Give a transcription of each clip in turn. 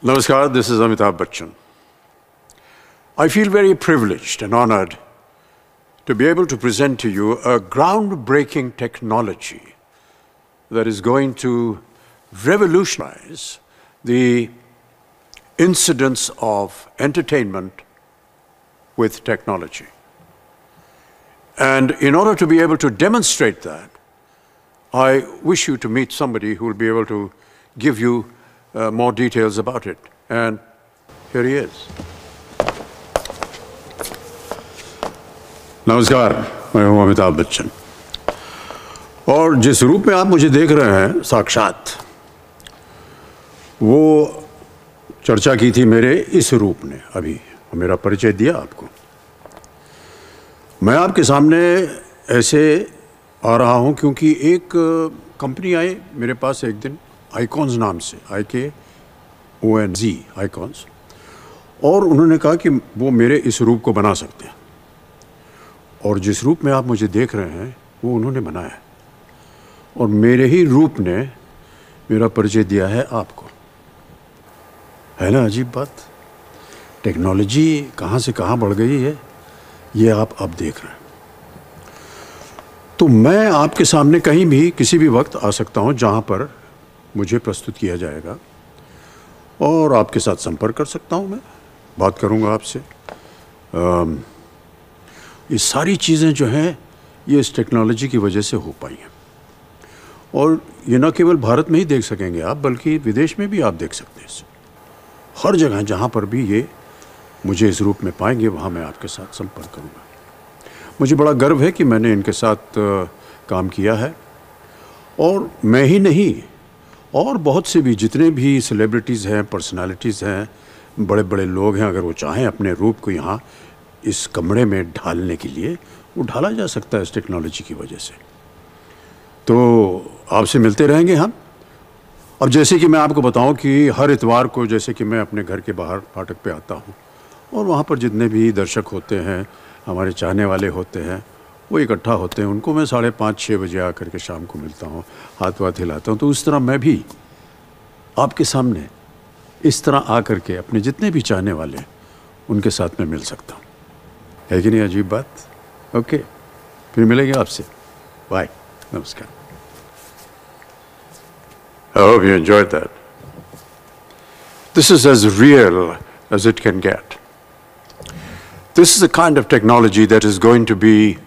Namaskar, this is Amitabh Bachchan. I feel very privileged and honored to be able to present to you a groundbreaking technology that is going to revolutionize the incidence of entertainment with technology. And in order to be able to demonstrate that, I wish you to meet somebody who will be able to give you more details about it. And here he is. नमस्कार, मैं हूं अमिताभ बच्चन और जिस रूप में आप मुझे देख रहे हैं साक्षात, वो चर्चा की थी मेरे इस रूप ने। अभी मेरा परिचय दिया आपको। मैं आपके सामने ऐसे आ रहा हूं क्योंकि एक कंपनी आई मेरे पास एक दिन, आइकॉन्स नाम से, IKONZ आइकॉन्स, और उन्होंने कहा कि वो मेरे इस रूप को बना सकते हैं। और जिस रूप में आप मुझे देख रहे हैं वो उन्होंने बनाया है और मेरे ही रूप ने मेरा परिचय दिया है आपको। है ना अजीब बात? टेक्नोलॉजी कहाँ से कहाँ बढ़ गई है, ये आप अब देख रहे हैं। तो मैं आपके सामने कहीं भी किसी भी वक्त आ सकता हूँ जहाँ पर मुझे प्रस्तुत किया जाएगा और आपके साथ संपर्क कर सकता हूँ। मैं बात करूँगा आपसे। ये सारी चीज़ें जो हैं ये इस टेक्नोलॉजी की वजह से हो पाई हैं और ये न केवल भारत में ही देख सकेंगे आप, बल्कि विदेश में भी आप देख सकते हैं इसे। हर जगह जहाँ पर भी ये मुझे इस रूप में पाएंगे वहाँ मैं आपके साथ संपर्क करूँगा। मुझे बड़ा गर्व है कि मैंने इनके साथ काम किया है और मैं ही नहीं, और बहुत से भी जितने भी सेलिब्रिटीज़ हैं, पर्सनालिटीज़ हैं, बड़े बड़े लोग हैं, अगर वो चाहें अपने रूप को यहाँ इस कमरे में ढालने के लिए, वो ढाला जा सकता है इस टेक्नोलॉजी की वजह से। तो आपसे मिलते रहेंगे हम। अब जैसे कि मैं आपको बताऊं कि हर इतवार को जैसे कि मैं अपने घर के बाहर फाटक पे आता हूं और वहां पर जितने भी दर्शक होते हैं, हमारे चाहने वाले होते हैं, वो इकट्ठा होते हैं। उनको मैं 5:30-6 बजे आकर के शाम को मिलता हूँ, हाथ वाथ हिलाता हूँ। तो उस तरह मैं भी आपके सामने इस तरह आकर के अपने जितने भी चाहने वाले हैं उनके साथ में मिल सकता हूँ। है कि नहीं अजीब बात? ओके, फिर मिलेंगे आपसे। बाय, नमस्कार। I hope you enjoyed that. This is as real as it can get. This is the kind of technology that is going to be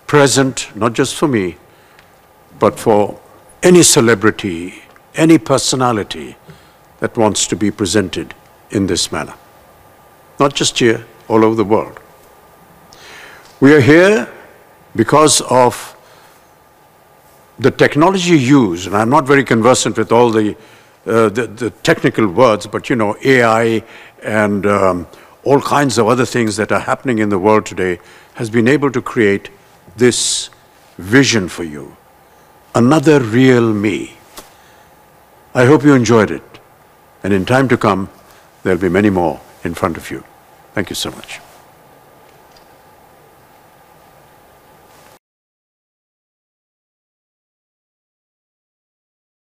present not just for me, but for any celebrity, any personality that wants to be presented in this manner. Not just here, all over the world. We are here because of the technology used, and I'm not very conversant with all the technical words, but you know, AI and all kinds of other things that are happening in the world today has been able to create this vision for you, another real me. I hope you enjoyed it, and in time to come, there'll be many more in front of you. Thank you so much.